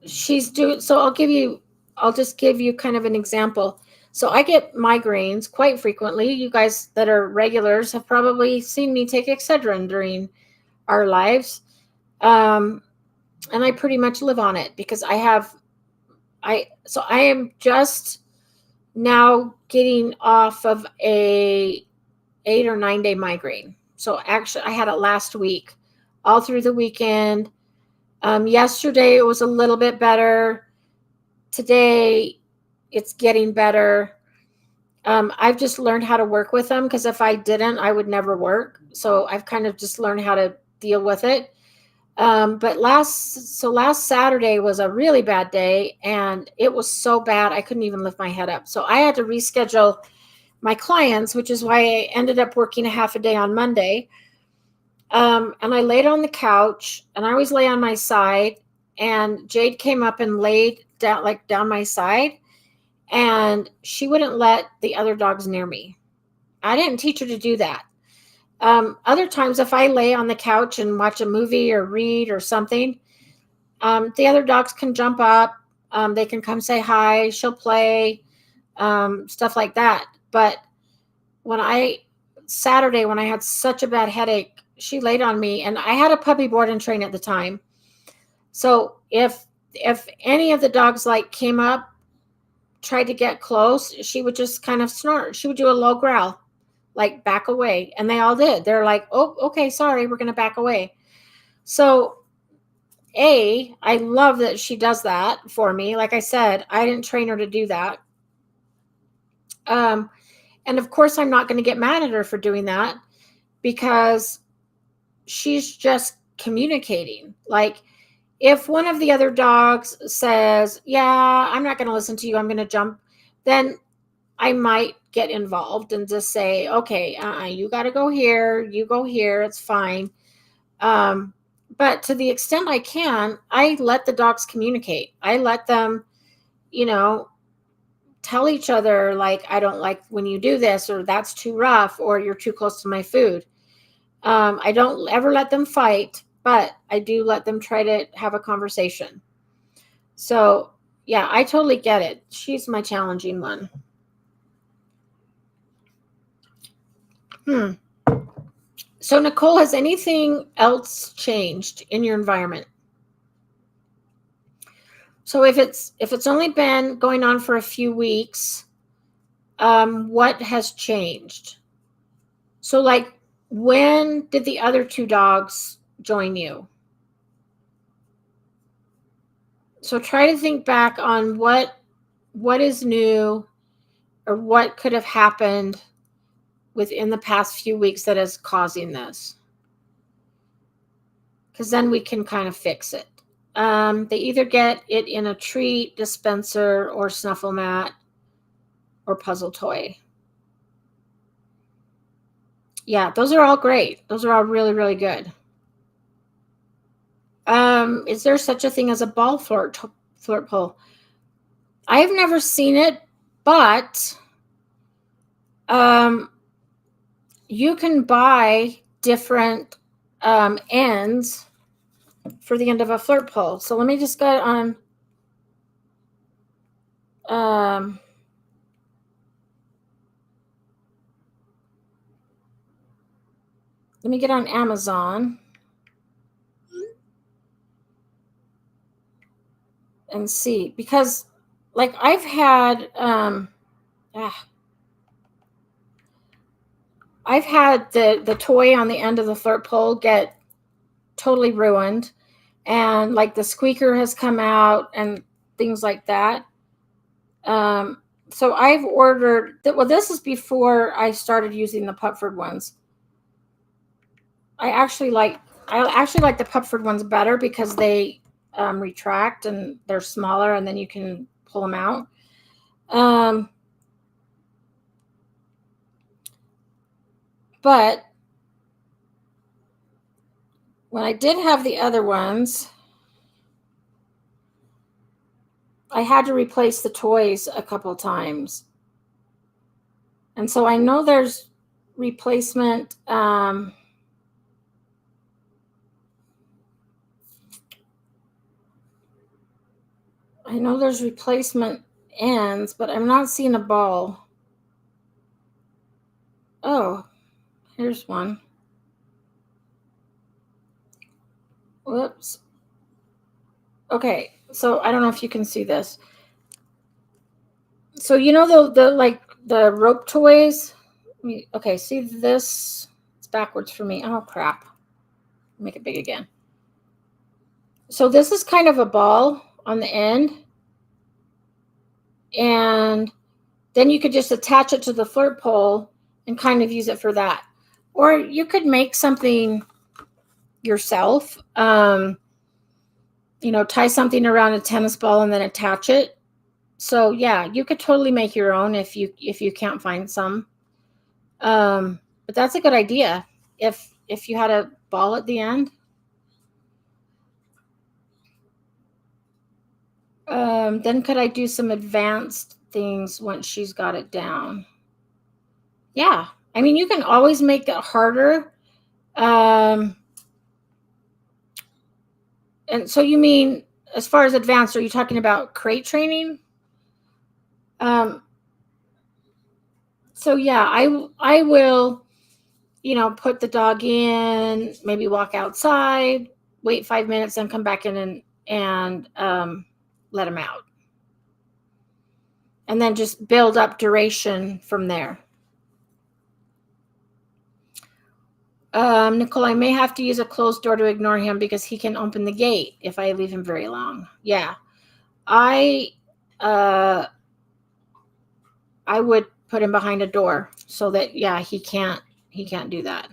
she's doing, so I'll just give you kind of an example. So I get migraines quite frequently. You guys that are regulars have probably seen me take Excedrin during our lives. And I pretty much live on it because I am just now getting off of a 8 or 9 day migraine. So actually I had it last week, all through the weekend. Yesterday it was a little bit better. Today, it's getting better. I've just learned how to work with them, because if I didn't, I would never work. So I've kind of just learned how to deal with it. But last Saturday was a really bad day, and it was so bad I couldn't even lift my head up. So I had to reschedule my clients, which is why I ended up working a half a day on Monday. And I laid on the couch, and I always lay on my side. And Jade came up and laid down, like down my side, and she wouldn't let the other dogs near me. I didn't teach her to do that. Other times, if I lay on the couch and watch a movie or read or something, the other dogs can jump up. They can come say hi. She'll play, stuff like that. But Saturday, when I had such a bad headache, she laid on me, and I had a puppy board and train at the time. So if any of the dogs like came up, tried to get close, she would just kind of snort. She would do a low growl, like back away. And they all did. They're like, oh, okay, sorry, we're going to back away. So I love that she does that for me. Like I said, I didn't train her to do that. And of course, I'm not going to get mad at her for doing that, because she's just communicating. Like, if one of the other dogs says, yeah, I'm not going to listen to you, I'm going to jump, then I might get involved and just say, okay, you got to go here, you go here, it's fine. But to the extent I can, I let the dogs communicate. I let them, tell each other, like, I don't like when you do this, or that's too rough, or you're too close to my food. I don't ever let them fight, but I do let them try to have a conversation. So, yeah, I totally get it. She's my challenging one. So, Nicole, has anything else changed in your environment? So if it's only been going on for a few weeks, what has changed? So, like, when did the other two dogs join you? So try to think back on what is new, or what could have happened within the past few weeks that is causing this. Because then we can kind of fix it. They either get it in a treat, dispenser, or snuffle mat, or puzzle toy. Yeah, those are all great. Those are all really, really good. Is there such a thing as a ball flirt pole? I've never seen it, but you can buy different ends for the end of a flirt pole. So let me just go on. Let me get on Amazon and see, because like I've had the toy on the end of the flirt pole get totally ruined, and like the squeaker has come out and things like that. So I've ordered that. Well, this is before I started using the Pupford ones. I actually like the Pupford ones better, because they retract and they're smaller, and then you can pull them out. But when I did have the other ones, I had to replace the toys a couple times. And so I know there's replacement. I know there's replacement ends, but I'm not seeing a ball. Oh, here's one. Whoops. Okay, so I don't know if you can see this. So the like the rope toys. Okay, see this? It's backwards for me. Oh crap! Make it big again. So this is kind of a ball on the end, and then you could just attach it to the flirt pole and kind of use it for that. Or you could make something yourself. Tie something around a tennis ball and then attach it. So yeah, you could totally make your own if you can't find some. But that's a good idea. If you had a ball at the end. Then could I do some advanced things once she's got it down? Yeah. I mean, you can always make it harder. And so you mean, as far as advanced, are you talking about crate training? So yeah, I will, put the dog in, maybe walk outside, wait 5 minutes, then come back in and let him out. And then just build up duration from there. Nicole, I may have to use a closed door to ignore him because he can open the gate if I leave him very long. Yeah. I would put him behind a door so that, yeah, he can't do that.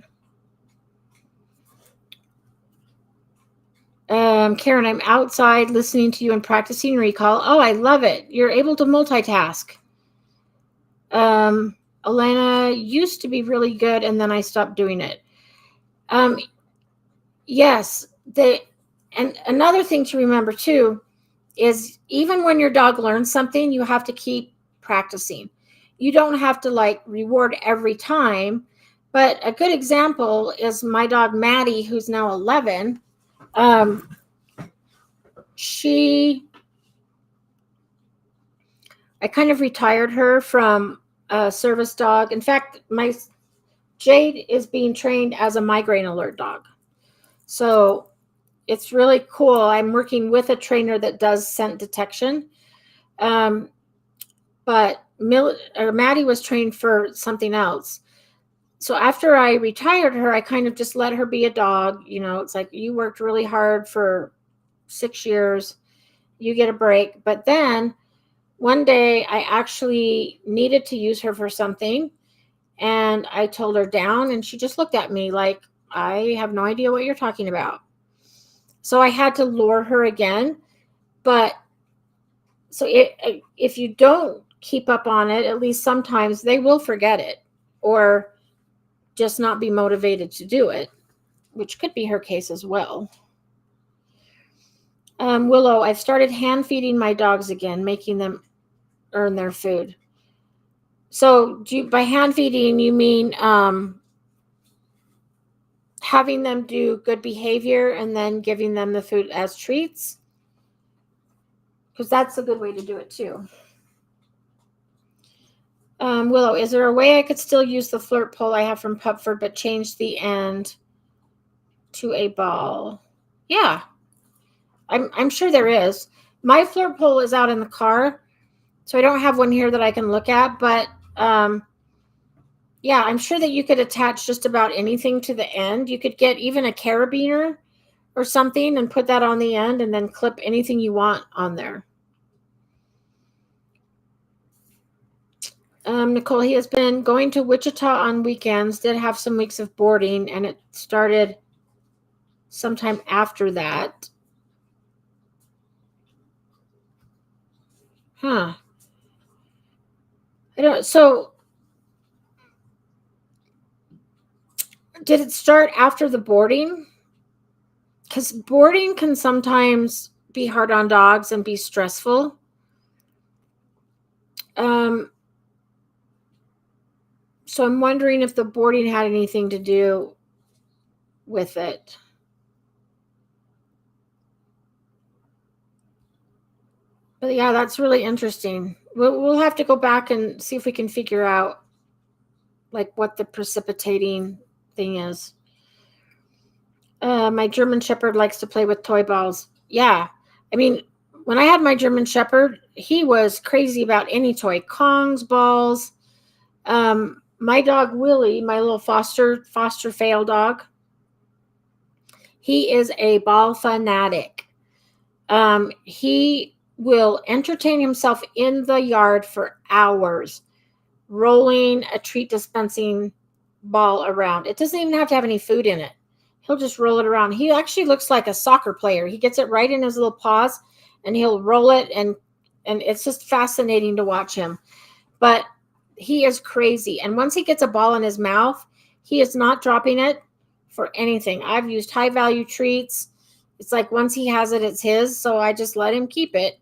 Karen, I'm outside listening to you and practicing recall. Oh, I love it. You're able to multitask. Elena used to be really good, and then I stopped doing it. Yes. And another thing to remember too is even when your dog learns something, you have to keep practicing. You don't have to reward every time. But a good example is my dog Maddie, who's now 11. I kind of retired her from a service dog. In fact, my Jade is being trained as a migraine alert dog. So it's really cool. I'm working with a trainer that does scent detection. But Maddie was trained for something else. So after I retired her, I kind of just let her be a dog. It's like, you worked really hard for 6 years. You get a break. But then one day I actually needed to use her for something. And I told her down, and she just looked at me like, I have no idea what you're talking about. So I had to lure her again. But so if you don't keep up on it, at least sometimes they will forget it or just not be motivated to do it, which could be her case as well. Willow, I've started hand feeding my dogs again, making them earn their food. So by hand feeding, you mean having them do good behavior and then giving them the food as treats? Because that's a good way to do it too. Willow, is there a way I could still use the flirt pole I have from Pupford but change the end to a ball? Yeah, I'm sure there is. My flirt pole is out in the car, so I don't have one here that I can look at. But yeah, I'm sure that you could attach just about anything to the end. You could get even a carabiner or something and put that on the end and then clip anything you want on there. Nicole, he has been going to Wichita on weekends, did have some weeks of boarding, and it started sometime after that. Huh. So did it start after the boarding? Because boarding can sometimes be hard on dogs and be stressful. So I'm wondering if the boarding had anything to do with it. But yeah, that's really interesting. We'll have to go back and see if we can figure out what the precipitating thing is. My German Shepherd likes to play with toy balls. Yeah. I mean, when I had my German Shepherd, he was crazy about any toy, Kongs, balls. My dog Willie, my little foster fail dog, he is a ball fanatic. He will entertain himself in the yard for hours, rolling a treat dispensing ball around. It doesn't even have to have any food in it. He'll just roll it around. He actually looks like a soccer player. He gets it right in his little paws and he'll roll it, and it's just fascinating to watch him. But he is crazy. And once he gets a ball in his mouth, he is not dropping it for anything. I've used high value treats. It's like once he has it, it's his. So I just let him keep it.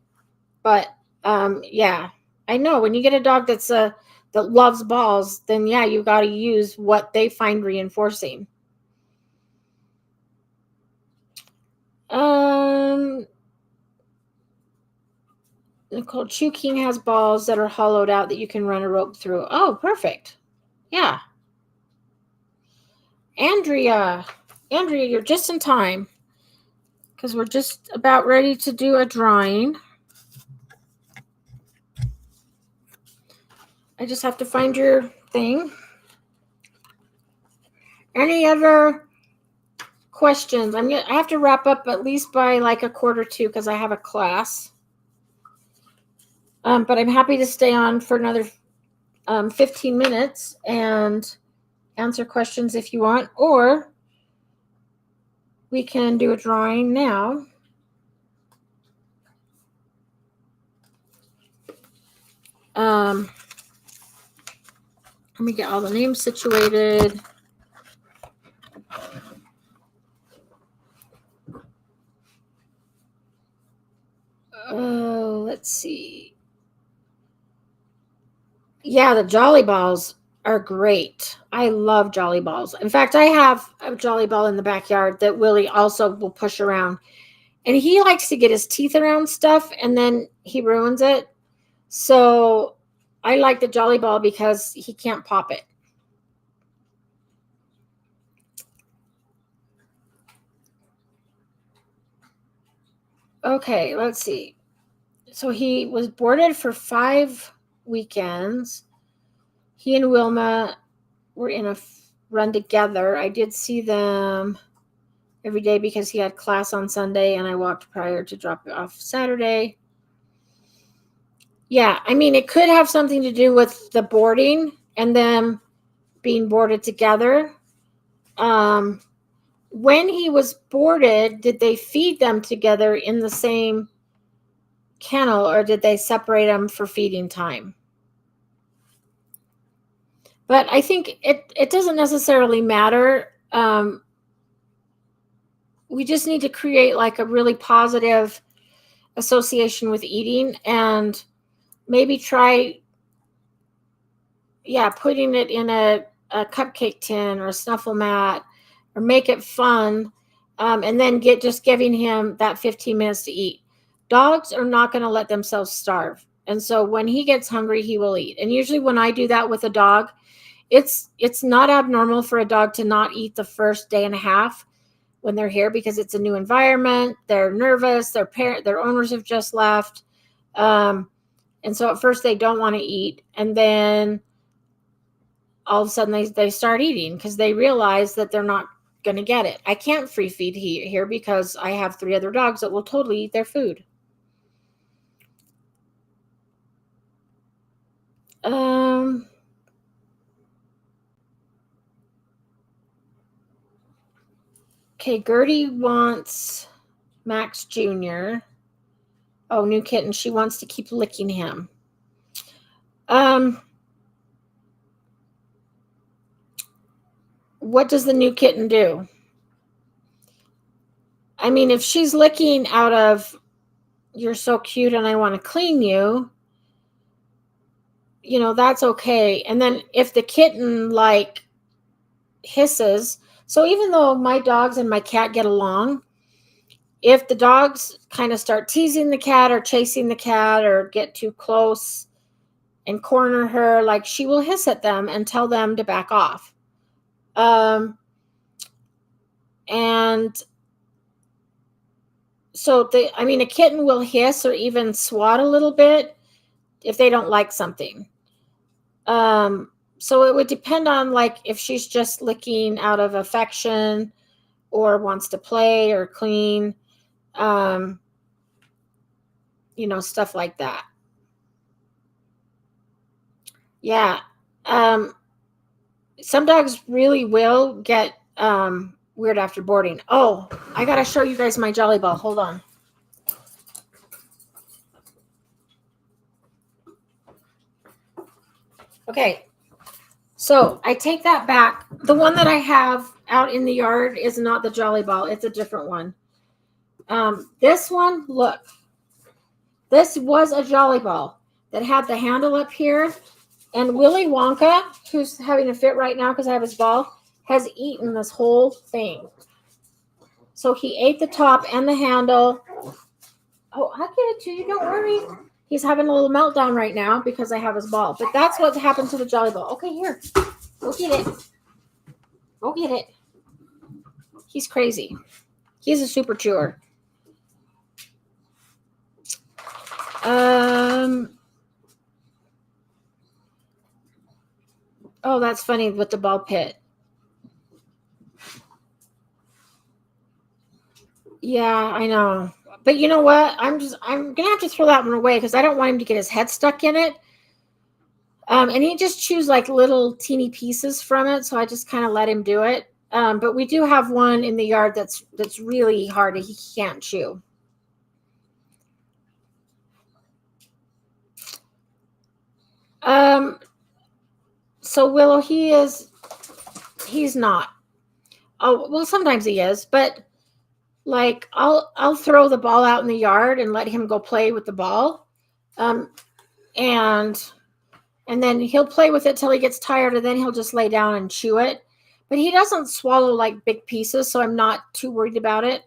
But yeah, I know when you get a dog that loves balls, then yeah, you got to use what they find reinforcing. Nicole, Chew King has balls that are hollowed out that you can run a rope through. Oh, perfect. Yeah. Andrea, you're just in time because we're just about ready to do a drawing. I just have to find your thing. Any other questions? I have to wrap up at least by like 1:45 because I have a class. But I'm happy to stay on for another 15 minutes and answer questions if you want, or we can do a drawing now. Let me get all the names situated. Oh, let's see. Yeah, the Jolly Balls are great. I love Jolly Balls. In fact, I have a Jolly Ball in the backyard that Willie also will push around. And he likes to get his teeth around stuff and then he ruins it. So I like the Jolly Ball because he can't pop it. Okay, let's see. So he was boarded for 5 weekends. He and Wilma were in a run together. I did see them every day because he had class on Sunday and I walked prior to drop it off Saturday. Yeah, I mean, it could have something to do with the boarding and them being boarded together. When he was boarded, did they feed them together in the same kennel or did they separate them for feeding time? But I think it doesn't necessarily matter. We just need to create like a really positive association with eating and maybe try, putting it in a cupcake tin or a snuffle mat or make it fun. And then giving him that 15 minutes to eat. Dogs are not going to let themselves starve. And so when he gets hungry, he will eat. And usually when I do that with a dog, it's not abnormal for a dog to not eat the first day and a half when they're here because it's a new environment. They're nervous. Their owners have just left. And so at first they don't want to eat. And then all of a sudden they start eating because they realize that they're not going to get it. I can't free feed here because I have 3 other dogs that will totally eat their food. Okay, Gertie wants Max Jr. Oh, new kitten. She wants to keep licking him. What does the new kitten do? I mean, if she's licking out of, you're so cute and I want to clean you, that's okay. And then if the kitten like hisses, so even though my dogs and my cat get along, if the dogs kind of start teasing the cat or chasing the cat or get too close and corner her, like she will hiss at them and tell them to back off. And so a kitten will hiss or even swat a little bit if they don't like something. So it would depend on like if she's just licking out of affection or wants to play or clean. stuff like that. Yeah. Um, some dogs really will get weird after boarding. Oh, I got to show you guys my Jolly Ball. Hold on. Okay. So I take that back. The one that I have out in the yard is not the Jolly Ball. It's a different one. This one, look. This was a Jolly Ball that had the handle up here. And Willy Wonka, who's having a fit right now because I have his ball, has eaten this whole thing. So he ate the top and the handle. Oh, I get it to you. Don't worry. He's having a little meltdown right now because I have his ball. But that's what happened to the Jolly Ball. Okay, here. Go get it. Go get it. He's crazy. He's a super chewer. Oh, that's funny with the ball pit. Yeah, I know. But you know what? I'm gonna have to throw that one away because I don't want him to get his head stuck in it. And he just chews like little teeny pieces from it, so I just kind of let him do it. But we do have one in the yard that's really hard. He can't chew. So Willow, he's not. Oh, well, sometimes he is, but like I'll throw the ball out in the yard and let him go play with the ball. And then he'll play with it till he gets tired, and then he'll just lay down and chew it. But he doesn't swallow like big pieces, so I'm not too worried about it.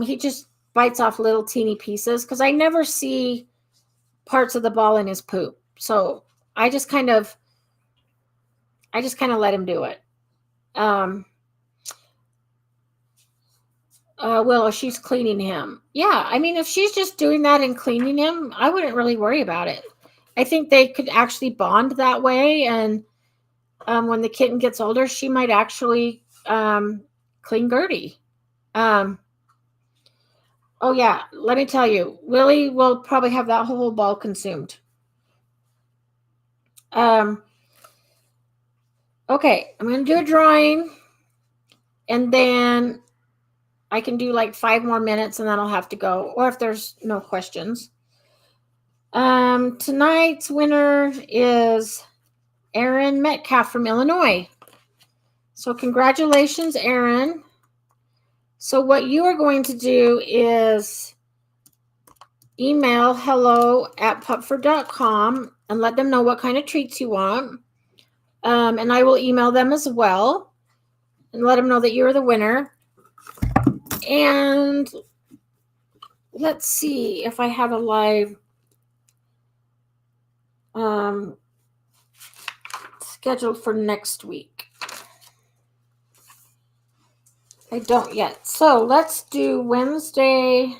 He just bites off little teeny pieces because I never see parts of the ball in his poop. So I just kind of let him do it. Well, she's cleaning him. Yeah, I mean, if she's just doing that and cleaning him, I wouldn't really worry about it. I think they could actually bond that way, and when the kitten gets older, she might actually clean Gertie. Oh yeah, let me tell you, Willie will probably have that whole ball consumed. Okay, I'm going to do a drawing, and then I can do like 5 more minutes, and then I'll have to go, or if there's no questions. Tonight's winner is Aaron Metcalf from Illinois. So congratulations, Aaron. So what you are going to do is email hello@pupford.com and let them know what kind of treats you want. And I will email them as well and let them know that you're the winner. And let's see if I have a live scheduled for next week. I don't yet. So let's do Wednesday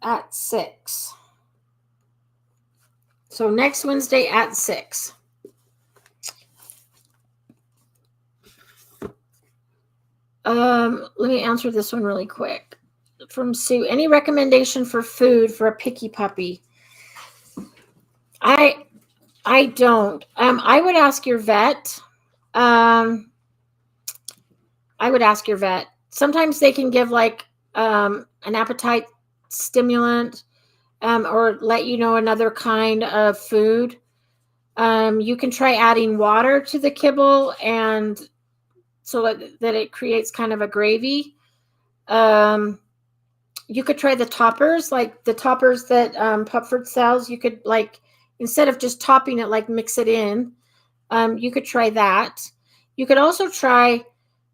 at 6. So next Wednesday at 6. Let me answer this one really quick. From Sue, any recommendation for food for a picky puppy? I don't. I would ask your vet. I would ask your vet. Sometimes they can give like an appetite stimulant, or let you know another kind of food. You can try adding water to the kibble, and so that it creates kind of a gravy. You could try the toppers, like the toppers that Pupford sells. You could, like, instead of just topping it, like mix it in. You could try that. You could also try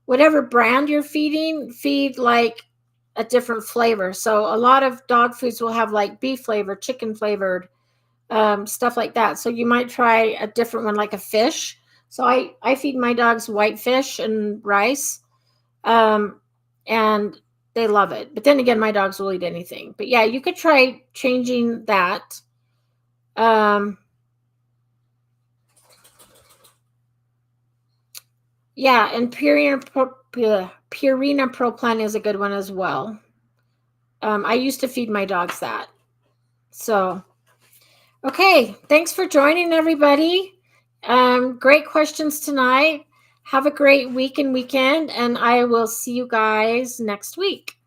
whatever brand you're feeding, feed like a different flavor. So a lot of dog foods will have like beef flavor, chicken flavored, stuff like that. So you might try a different one, like a fish. So I feed my dogs white fish and rice, and they love it. But then again, my dogs will eat anything. But yeah, you could try changing that. Yeah, and Purina Pro Plan is a good one as well. I used to feed my dogs that. So, okay. Thanks for joining, everybody. Great questions tonight. Have a great week and weekend, and I will see you guys next week.